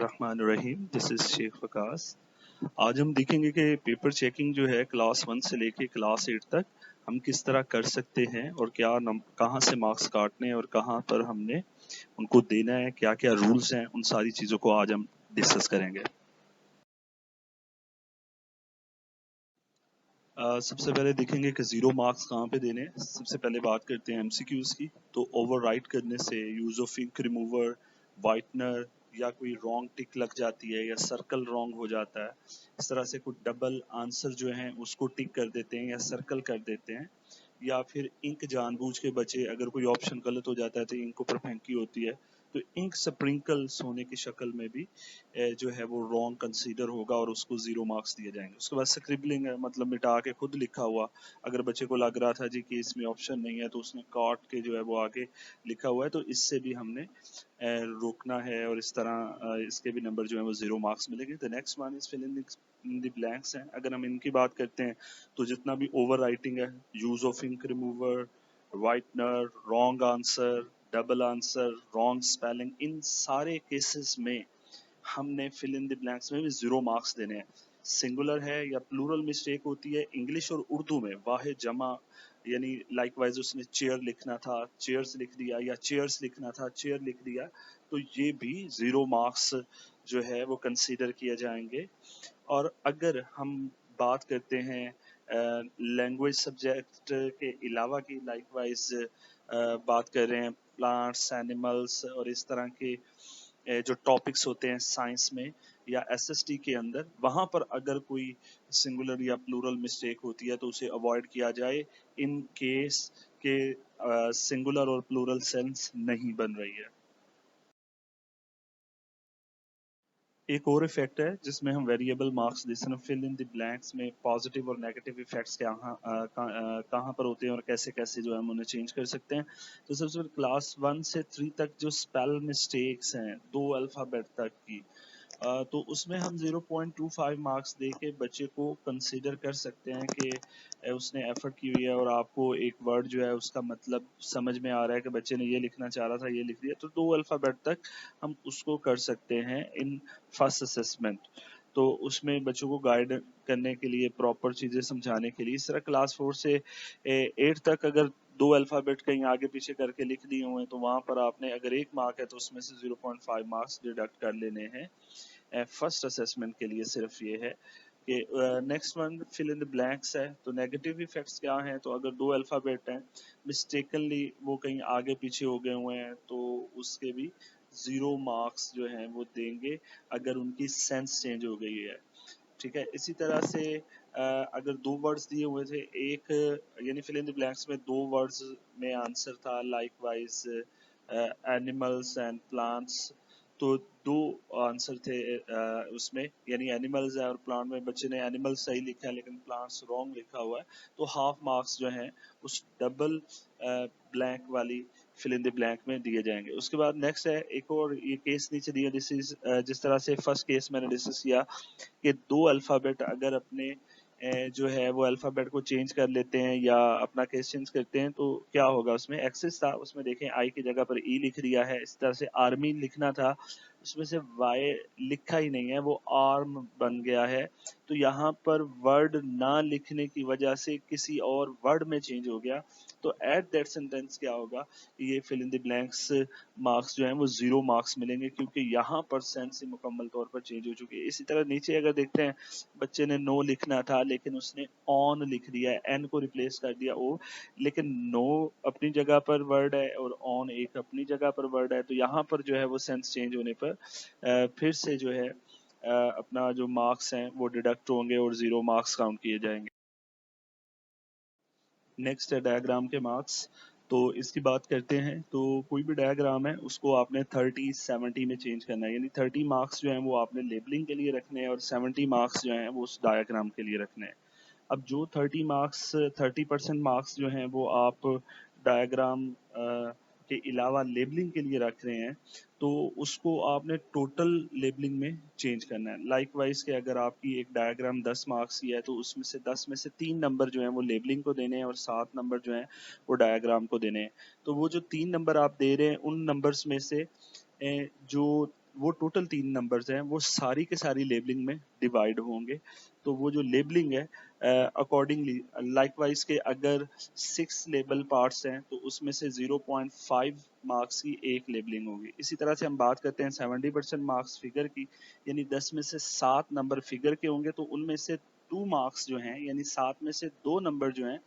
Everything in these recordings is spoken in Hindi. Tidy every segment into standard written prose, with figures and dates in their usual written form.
बिस्मिल्लाहिर्रहमानिर्रहीम। This is Sheikh Waqas. आज हम देखेंगे कि पेपर चेकिंग जो है क्लास 1 से लेके क्लास 8 तक हम किस तरह कर सकते हैं और कहाँ से मार्क्स काटने हैं और कहाँ पर हमने उनको देना है, क्या क्या रूल्स हैं, उन सारी चीज़ों को आज हम डिस्कस करेंगे। सबसे पहले देखेंगे कि जीरो मार्क्स कहाँ पे देने हैं। सबसे पहले बात करते हैं एमसीक्यूज की। तो ओवरराइट करने से use of ink remover, whitener या कोई रॉन्ग टिक लग जाती है या सर्कल रॉन्ग हो जाता है, इस तरह से कुछ डबल आंसर जो है उसको टिक कर देते हैं या सर्कल कर देते हैं, या फिर इंक जानबूझ के बचे, अगर कोई ऑप्शन गलत हो जाता है तो इंक ऊपर फेंकी होती है, तो इंक स्प्रिंकल्स होने की शक्ल में भी जो है वो रॉन्ग कंसीडर होगा और उसको जीरो मार्क्स दिए जाएंगे। उसके बाद स्क्रिबलिंग है, मतलब मिटा के खुद लिखा हुआ, अगर बच्चे को लग रहा था जी कि इसमें ऑप्शन नहीं है तो उसने काट के जो है वो आगे लिखा हुआ है, तो इससे भी हमने रोकना है और इस तरह इसके भी नंबर जो है वो जीरो मार्क्स मिलेंगे। The next one is fill in the blanks है। अगर हम इनकी बात करते हैं तो जितना भी ओवर राइटिंग है, use of ink remover, whitener, wrong answer, double answer, wrong spelling, इन सारे केसेस में हमने फिल इन द ब्लैंक्स में भी जीरो मार्क्स देने हैं। सिंगुलर है या प्लूरल मिस्टेक होती है इंग्लिश और उर्दू में, वाहिद जमा, यानी लाइकवाइज उसने चेयर लिखना था चेयर्स लिख दिया, या चेयर्स लिखना था चेयर लिख दिया, तो ये भी जीरो मार्क्स जो है वो कंसीडर किए जाएंगे। और अगर हम बात करते हैं लैंग्वेज सब्जेक्ट के अलावा की, लाइकवाइज बात कर रहे हैं प्लांट्स, एनिमल्स और इस तरह के जो टॉपिक्स होते हैं साइंस में या एसएसटी के अंदर, वहां पर अगर कोई सिंगुलर या प्लूरल मिस्टेक होती है तो उसे अवॉइड किया जाए इन केस के सिंगुलर और प्लूरल सेंस नहीं बन रही है। एक और इफेक्ट है जिसमें हम वेरिएबल मार्क्स जिसमें फिल इन द ब्लैंक्स में पॉजिटिव और नेगेटिव इफेक्ट्स कहाँ पर होते हैं और कैसे कैसे जो है हम उन्हें चेंज कर सकते हैं। तो सबसे पहले क्लास 1 से 3 तक जो स्पेल मिस्टेक्स हैं, दो अल्फाबेट तक की, तो उसमें हम 0.25 मार्क्स दे के बच्चे को कंसीडर कर सकते हैं कि उसने एफर्ट की हुई है और आपको एक वर्ड जो है उसका मतलब समझ में आ रहा है कि बच्चे ने ये लिखना चाह रहा था, ये लिख दिया, तो दो अल्फाबेट तक हम उसको कर सकते हैं इन फर्स्ट असेसमेंट। तो उसमें बच्चों को गाइड करने के लिए, प्रॉपर चीज़ें समझाने के लिए, इस तरह क्लास 4 से 8 तक अगर दो अल्फ़ाबेट कहीं आगे पीछे करके लिख दिए हुए हैं तो वहाँ पर आपने अगर एक मार्क है तो उसमें से 0.5 मार्क्स डिडक्ट कर लेने हैं फर्स्ट असेसमेंट के लिए। सिर्फ ये है कि next one fill in the blanks है। तो नेगेटिव इफेक्ट्स क्या हैं, तो अगर दो अल्फ़ाबेट हैं मिस्टेकनली वो कहीं आगे पीछे हो गए हुए हैं तो उसके भी जीरो मार्क्स जो हैं वो देंगे अगर उनकी सेंस चेंज हो गई है। ठीक है, इसी तरह से अगर दो वर्ड्स दिए हुए थे, एक यानी फिल इन द ब्लैंक्स में दो वर्ड्स में आंसर था, like wise animals and plants, तो दो आंसर थे उसमें, यानी एनिमल्स है और प्लांट में बच्चे ने एनिमल सही लिखा है लेकिन प्लांट्स रॉन्ग लिखा हुआ है, तो हाफ मार्क्स जो हैं उस डबल ब्लैंक वाली फिल इन द ब्लैंक में दिए जाएंगे। उसके बाद नेक्स्ट है एक और ये केस नीचे दिया, जिस तरह से फर्स्ट केस मैंने डिस्कस किया कि दो अल्फ़ाबेट अगर अपने जो है वो अल्फ़ाबेट को चेंज कर लेते हैं या अपना केस चेंज करते हैं तो क्या होगा। उसमें एक्सिस था, उसमें देखें आई की जगह पर ई लिख दिया है। इस तरह से आर्मी लिखना था, उसमें से वाई लिखा ही नहीं है, वो आर्म बन गया है। तो यहाँ पर वर्ड ना लिखने की वजह से किसी और वर्ड में चेंज हो गया, तो एट दैट सेंटेंस क्या होगा, ये fill in the blanks marks जो हैं वो जीरो मार्क्स मिलेंगे क्योंकि यहाँ पर सेंस ही मुकम्मल तौर पर चेंज हो चुकी है। इसी तरह नीचे अगर देखते हैं, बच्चे ने नो लिखना था लेकिन उसने ऑन लिख दिया है, एन को रिप्लेस कर दिया ओ, लेकिन नो अपनी जगह पर वर्ड है और ऑन एक अपनी जगह पर वर्ड है, तो यहाँ पर जो है वो सेंस चेंज होने पर फिर से जो है अपना जो मार्क्स हैं वो डिडक्ट होंगे और जीरो मार्क्स काउंट किए जाएंगे। नेक्स्ट है डायग्राम के मार्क्स। तो इसकी बात करते हैं, तो कोई भी डायग्राम है उसको आपने 30-70 में चेंज करना है, यानी 30 मार्क्स जो हैं वो आपने लेबलिंग के लिए रखने हैं और 70 मार्क्स जो हैं वो उस डायग्राम के लिए रखने हैं। अब जो 30% मार्क्स जो हैं वो आप डायग्राम के अलावा लेबलिंग के लिए रख रहे हैं, तो उसको आपने टोटल लेबलिंग में चेंज करना है। लाइक वाइज के अगर आपकी एक डायग्राम 10 मार्क्स की है तो उसमें से 10 में से 3 नंबर जो हैं वो लेबलिंग को देने हैं और 7 नंबर जो हैं वो डायग्राम को देने हैं। तो वो जो 3 नंबर आप दे रहे हैं उन नंबर्स में से जो वो टोटल 3 नंबर्स हैं, वो सारी के सारी लेबलिंग में डिवाइड होंगे। तो वो जो लेबलिंग है अकॉर्डिंगली लाइकवाइज के अगर 6 लेबल पार्ट्स हैं तो उसमें से 0.5 मार्क्स की एक लेबलिंग होगी। इसी तरह से हम बात करते हैं 70% मार्क्स फिगर की, यानी 10 में से 7 नंबर फिगर के होंगे, तो उनमें से 2 मार्क्स जो हैं यानी 7 में से 2 नंबर जो हैं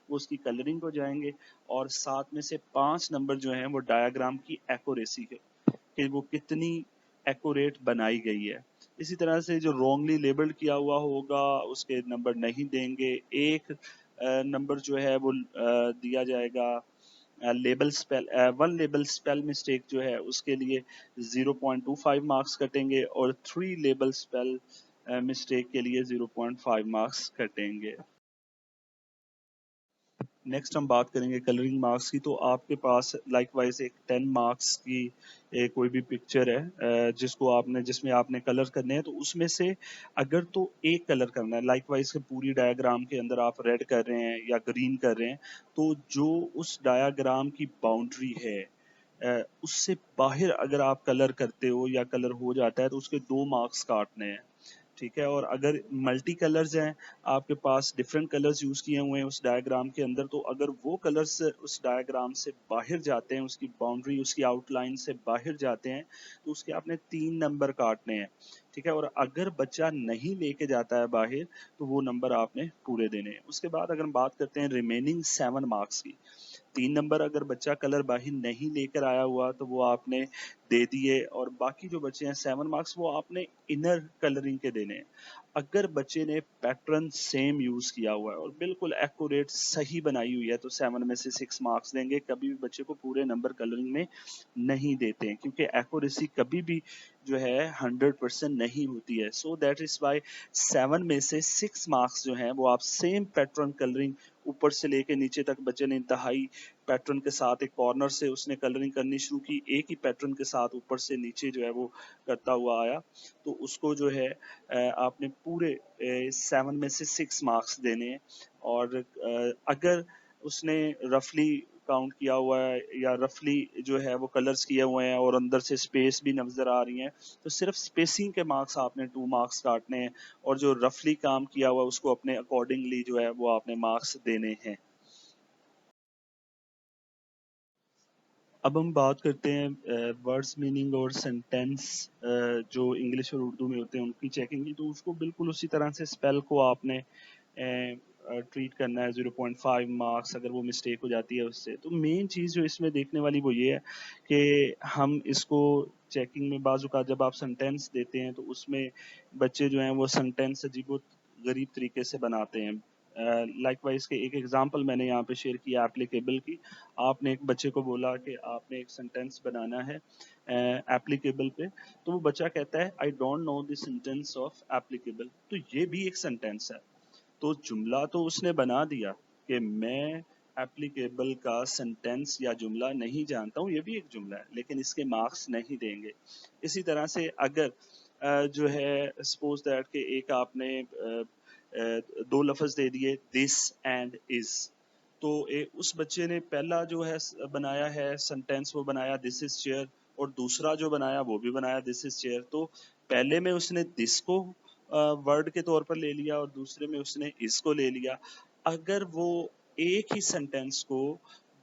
वो उसकी कलरिंग को जाएंगे, और 7 में से 5 नंबर जो हैं वो डायग्राम की एक्यूरेसी के कि वो कितनी एक्यूरेट बनाई गई है। इसी तरह से जो रॉन्गली लेबल्ड किया हुआ होगा उसके नंबर नहीं देंगे। एक नंबर जो है वो दिया जाएगा label spell, one label spell mistake जो है उसके लिए 0.25 मार्क्स कटेंगे, और 3 लेबल स्पेल मिस्टेक के लिए 0.5 मार्क्स कटेंगे। नेक्स्ट हम बात करेंगे कलरिंग मार्क्स की। तो आपके पास लाइकवाइज एक 10 मार्क्स की कोई भी पिक्चर है जिसमें आपने कलर करने हैं, तो उसमें से अगर तो एक कलर करना है, लाइकवाइज के पूरी डायग्राम के अंदर आप रेड कर रहे हैं या ग्रीन कर रहे हैं, तो जो उस डायग्राम की बाउंड्री है उससे बाहर अगर आप कलर करते हो या कलर हो जाता है तो उसके 2 मार्क्स काटने हैं। ठीक है, और अगर मल्टी कलर्स हैं, आपके पास डिफरेंट कलर्स यूज किए हुए हैं उस डायग्राम के अंदर, तो अगर वो कलर्स उस डायग्राम से बाहर जाते हैं, उसकी बाउंड्री उसकी आउटलाइन से बाहर जाते हैं, तो उसके आपने 3 नंबर काटने हैं। ठीक है, और अगर बच्चा नहीं लेके जाता है बाहर तो वो नंबर आपने पूरे देने हैं। उसके बाद अगर हम बात करते हैं रिमेनिंग 7 मार्क्स की, 3 नंबर अगर बच्चा कलर बाहर नहीं लेकर आया हुआ तो वो आपने दे दिए, और बाकी जो बचे हैं 7 मार्क्स वो आपने इनर कलरिंग के देने हैं। अगर बच्चे ने पैटर्न सेम यूज किया हुआ है और बिल्कुल एक्यूरेट सही बनाई हुई है तो 7 में से 6 मार्क्स देंगे। कभी भी बच्चे को पूरे नंबर कलरिंग में नहीं देते हैं, क्योंकि एक्यूरेसी कभी भी जो है 100% नहीं होती है। सो दैट इज वाई 7 में से 6 मार्क्स जो हैं वो आप सेम पैटर्न कलरिंग ऊपर से लेके नीचे तक, बच्चे ने इंतहाई पैटर्न के साथ एक कॉर्नर से उसने कलरिंग करनी शुरू की, एक ही पैटर्न के साथ ऊपर से नीचे जो है वो करता हुआ आया, तो उसको जो है आपने पूरे 7 में से 6 मार्क्स देने हैं। और अगर उसने रफली काउंट किया हुआ है या रफली जो है वो कलर्स किए हुए हैं और अंदर से स्पेस भी नजर आ रही है, तो सिर्फ स्पेसिंग के मार्क्स आपने 2 मार्क्स काटने हैं, और जो रफली काम किया हुआ है उसको अपने अकॉर्डिंगली जो है वो आपने मार्क्स देने हैं। अब हम बात करते हैं वर्ड्स मीनिंग और सेंटेंस जो इंग्लिश और उर्दू में होते हैं उनकी चेकिंग की। तो उसको बिल्कुल उसी तरह से स्पेल को आपने ट्रीट करना है। 0.5 मार्क्स अगर वो मिस्टेक हो जाती है उससे। तो मेन चीज़ जो इसमें देखने वाली वो ये है कि हम इसको चेकिंग में बाजू का जब आप सेंटेंस देते हैं तो उसमें बच्चे जो हैं वो सेंटेंस अजीब गरीब तरीके से बनाते हैं। लाइकवाइज के एक एग्जांपल मैंने यहाँ पे शेयर किया एप्लीकेबल की। आपने एक बच्चे को बोला कि आपने एक सेंटेंस बनाना है एप्लीकेबल पे, तो वो बच्चा कहता है I don't know the sentence of applicable. तो ये भी एक सेंटेंस है। तो जुमला तो उसने बना दिया कि मैं एप्लीकेबल का सेंटेंस या जुमला नहीं जानता हूँ, ये भी एक जुमला है, लेकिन इसके मार्क्स नहीं देंगे। इसी तरह से अगर जो है सपोज दैट कि एक आपने 2 लफ्ज दे दिए दिस एंड इज, तो उस बच्चे ने पहला जो है बनाया है सेंटेंस वो बनाया दिस इज चेयर, और दूसरा जो बनाया वो भी बनाया दिस इज चेयर। तो पहले में उसने दिस को वर्ड के तौर पर ले लिया और दूसरे में उसने इसको ले लिया। अगर वो एक ही सेंटेंस को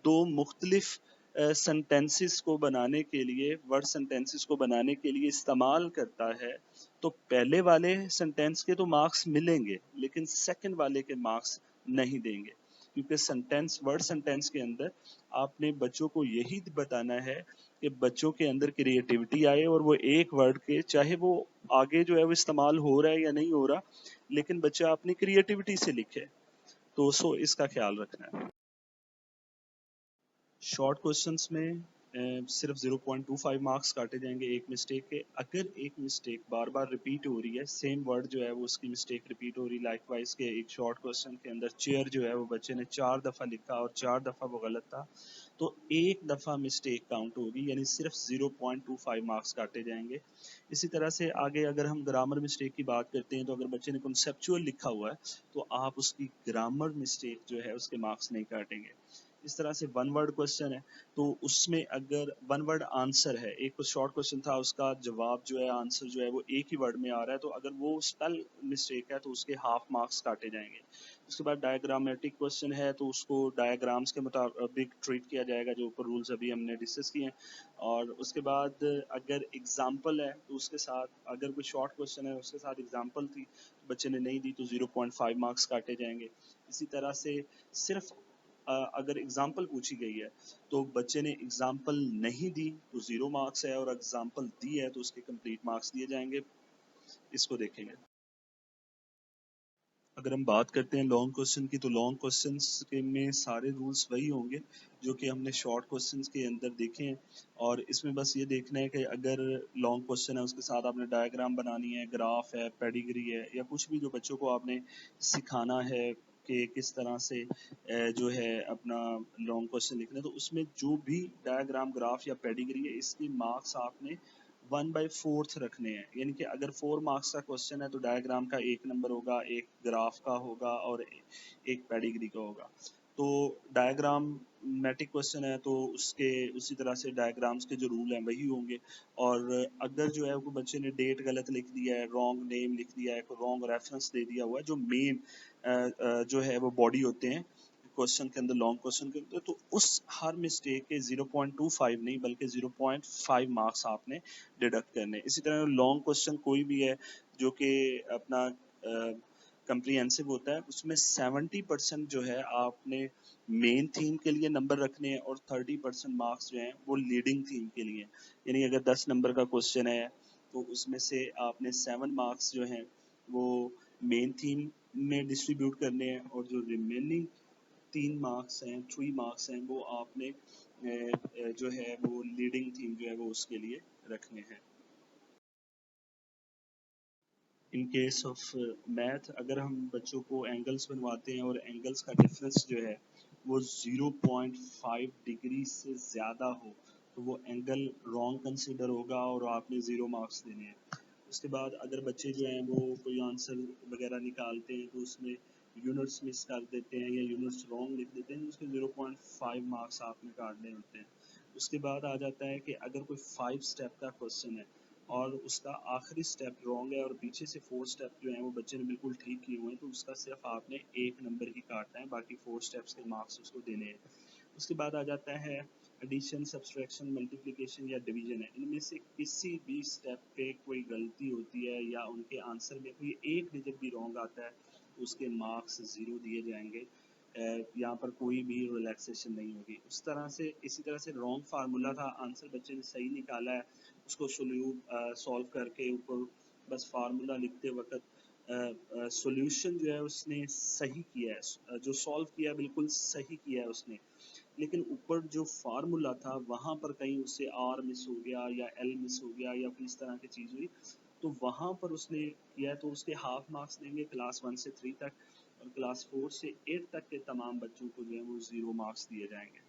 दो मुख्तलिफ सेंटेंसेस को बनाने के लिए, वर्ड सेंटेंसेस को बनाने के लिए इस्तेमाल करता है, तो पहले वाले सेंटेंस के तो मार्क्स मिलेंगे लेकिन सेकंड वाले के मार्क्स नहीं देंगे, क्योंकि सेंटेंस वर्ड सेंटेंस के अंदर आपने बच्चों को यही बताना है कि बच्चों के अंदर क्रिएटिविटी आए और वो एक वर्ड के चाहे वो आगे जो है वो इस्तेमाल हो रहा है या नहीं हो रहा, लेकिन बच्चा अपनी क्रिएटिविटी से लिखे। तो सो इसका ख्याल रखना है। शॉर्ट क्वेश्चंस में सिर्फ 0.25 मार्क्स काटे जाएंगे एक मिस्टेक के। अगर एक मिस्टेक बार बार रिपीट हो रही है, सेम वर्ड जो है वो उसकी मिस्टेक रिपीट हो रही है, लाइकवाइज के एक शॉर्ट क्वेश्चन के अंदर चेयर जो है वो बच्चे ने 4 दफ़ा लिखा और 4 दफ़ा वो गलत था, तो एक दफ़ा मिस्टेक काउंट होगी, यानी सिर्फ 0.25 मार्क्स काटे जाएंगे। इसी तरह से आगे अगर हम ग्रामर मिस्टेक की बात करते हैं, तो अगर बच्चे ने कंसेप्चुअल लिखा हुआ है तो आप उसकी ग्रामर मिस्टेक जो है उसके मार्क्स नहीं काटेंगे। इस तरह से वन वर्ड क्वेश्चन है, तो उसमें अगर वन वर्ड आंसर है, एक शॉर्ट क्वेश्चन था उसका जवाब जो है आंसर जो है वो एक ही वर्ड में आ रहा है, तो अगर वो स्पेल मिस्टेक है तो उसके हाफ मार्क्स काटे जाएंगे। उसके बाद डायग्रामेटिक क्वेश्चन है तो उसको डायग्राम्स के मुताबिक ट्रीट किया जाएगा, जो ऊपर रूल्स अभी हमने डिस्कस किए हैं। और उसके बाद अगर एग्जाम्पल है तो उसके साथ, अगर कोई शॉर्ट क्वेश्चन है उसके साथ एग्जाम्पल थी तो बच्चे ने नहीं दी तो 0.5 मार्क्स काटे जाएंगे। इसी तरह से सिर्फ अगर एग्जाम्पल पूछी गई है तो बच्चे ने एग्जाम्पल नहीं दी तो 0 मार्क्स है, और एग्जाम्पल दी है तो उसके कंप्लीट मार्क्स दिए जाएंगे। इसको देखेंगे। अगर हम बात करते हैं लॉन्ग क्वेश्चन की, तो लॉन्ग क्वेश्चंस के में सारे रूल्स वही होंगे जो कि हमने शॉर्ट क्वेश्चंस के अंदर देखे हैं। और इसमें बस ये देखना है कि अगर लॉन्ग क्वेश्चन है उसके साथ आपने डायग्राम बनानी है, ग्राफ है, पेडिग्री है, या कुछ भी जो बच्चों को आपने सिखाना है कि किस तरह से जो है अपना लॉन्ग क्वेश्चन लिखना है, तो उसमें जो भी डायग्राम, ग्राफ या पेडिग्री है, इसके मार्क्स आपने 1/4 रखने हैं। यानी कि अगर 4 मार्क्स का क्वेश्चन है तो डायग्राम का 1 नंबर होगा, एक ग्राफ का होगा और एक पेडिग्री का होगा। तो डायग्राम मैटिक क्वेश्चन है तो उसके उसी तरह से डायग्राम्स के जो रूल हैं वही होंगे। और अगर जो है वो बच्चे ने डेट गलत लिख दिया है, रॉन्ग नेम लिख दिया है, रॉन्ग रेफरेंस दे दिया हुआ है, जो मेन जो है वो बॉडी होते हैं क्वेश्चन के अंदर, लॉन्ग क्वेश्चन के अंदर, तो उस हर मिस्टेक के 0.25 नहीं बल्कि 0.5 मार्क्स आपने डिडक्ट करने। इसी तरह लॉन्ग क्वेश्चन कोई भी है जो कि अपना कंप्रीहेंसिव होता है, उसमें 70% जो है आपने मेन थीम के लिए नंबर रखने हैं और 30% मार्क्स जो हैं वो लीडिंग थीम के लिए। यानी अगर 10 नंबर का क्वेश्चन है तो उसमें से आपने 7 मार्क्स जो हैं वो मेन थीम में डिस्ट्रीब्यूट करने हैं, और जो रिमेनिंग 3 मार्क्स हैं वो आपने जो है वो लीडिंग थीम जो है वो उसके लिए रखने हैं। इन केस ऑफ मैथ, अगर हम बच्चों को एंगल्स बनवाते हैं और एंगल्स का डिफरेंस जो है वो 0.5 डिग्री से ज़्यादा हो तो वो एंगल रॉन्ग कंसिडर होगा और आपने 0 मार्क्स देने हैं। उसके बाद अगर बच्चे जो हैं वो कोई आंसर वगैरह निकालते हैं तो उसमें यूनिट्स मिस कर देते हैं या यूनिट्स रॉन्ग लिख देते हैं, तो उसके 0.5 मार्क्स आपने काटने होते हैं। उसके बाद आ जाता है कि अगर कोई 5 स्टेप का क्वेश्चन है और उसका आखिरी स्टेप रॉन्ग है और पीछे से 4 स्टेप जो हैं वो बच्चे ने बिल्कुल ठीक किए हुए हैं, तो उसका सिर्फ आपने 1 नंबर ही काटना है, बाकी 4 स्टेप्स के मार्क्स उसको देने हैं। उसके बाद आ जाता है एडिशन, सब्सट्रैक्शन, मल्टीप्लिकेशन या डिवीजन है। इनमें से किसी भी स्टेप पे कोई गलती होती है या उनके आंसर में कोई एक डिजिट भी रॉन्ग आता है तो उसके मार्क्स 0 दिए जाएंगे। यहाँ पर कोई भी रिलैक्सेशन नहीं होगी। उस तरह से, इसी तरह से रॉन्ग फार्मूला था, आंसर बच्चे ने सही निकाला है, उसको सॉल्व करके ऊपर बस फार्मूला लिखते वक्त सॉल्यूशन जो है उसने सही किया है, जो सॉल्व किया बिल्कुल सही किया है उसने, लेकिन ऊपर जो फार्मूला था वहाँ पर कहीं उससे आर मिस हो गया या एल मिस हो गया या फिर इस तरह की चीज़ हुई, तो वहाँ पर उसने किया तो उसके हाफ मार्क्स देंगे क्लास 1 से 3 तक, और क्लास 4 से 8 तक के तमाम बच्चों को जो है वो 0 मार्क्स दिए जाएंगे।